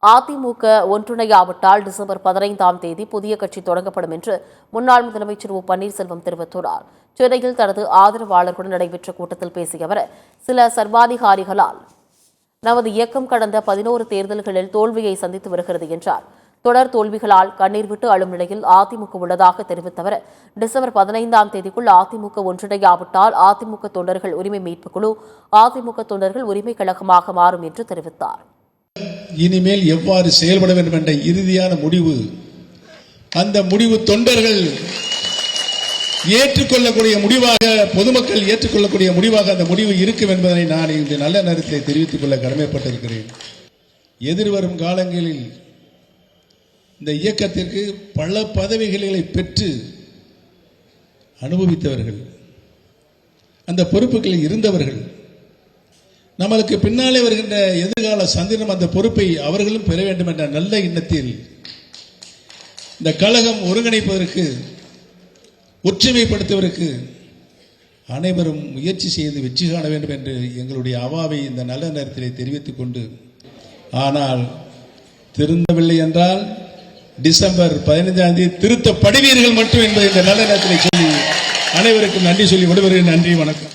AIADMK ஒன்றிணையாவிட்டால் December 15ஆம் தேதி புதிய கட்சி தொடங்கப்படும் என்று முன்னாள் முதலமைச்சர் ஓ பன்னீர்செல்வம் தெரிவித்துள்ளார். சென்னையில் தனது ஆதரவாளர்களுடன் நடைபெற்ற கூட்டத்தில் பேசிய அவர், சில சர்வாதிகாரிகளால் நமது இயக்கம் கடந்த 11 தேர்தல்களில் தோல்வியை சந்தித்து வருகிறது என்றார். தொடர் தோல்விகளால் கண்ணீர் விட்டு அழும் நிலையில் அதிமுக உள்ளதாக தெரிவித்த அவர், டிசம்பர் 15ஆம் தேதிக்குள் அதிமுக ஒன்றிணையாவிட்டால் அதிமுக தொண்டர்கள் உரிமை மீட்புக் குழு அதிமுக தொண்டர்கள் உரிமை கழகமாக மாறும் என்று தெரிவித்தார். இனிமேல் எவ்வாறு செயல்பட வேண்டும் என்ற இறுதியான முடிவு, அந்த முடிவு தொண்டர்கள் ஏற்றுக்கொள்ளக்கூடிய முடிவாக, பொதுமக்கள் ஏற்றுக்கொள்ளக்கூடிய முடிவாக அந்த முடிவு இருக்கும் என்பதை நான் இந்த நல்ல நேரத்தில் தெரிவித்துக் கொள்ள கடமைப்பட்டிருக்கிறேன். எதிர்வரும் காலங்களில் இந்த இயக்கத்திற்கு பல பதவிகளை பெற்று அனுபவித்தவர்கள், அந்த பொறுப்புகளில் இருந்தவர்கள், நம்மளுக்கு பின்னாலே வருகின்ற எதிர்கால சந்திரம் அந்த பொறுப்பை அவர்களும் பெற வேண்டும் என்ற நல்ல எண்ணத்தில் இந்த கழகம் ஒருங்கிணைப்பதற்கு, ஒற்றுமைப்படுத்துவதற்கு அனைவரும் முயற்சி செய்து வெற்றி காண வேண்டும் என்று எங்களுடைய அவாவை இந்த நல்ல நேரத்திலே தெரிவித்துக் கொண்டு, ஆனால் திருந்தவில்லை என்றால் டிசம்பர் 15ஆம் தேதி திருத்தப்படுவீர்கள் மட்டும் என்பதை இந்த நல்ல நேரத்தில் சொல்லி அனைவருக்கும் நன்றி சொல்லி விடுகிறேன். நன்றி, வணக்கம்.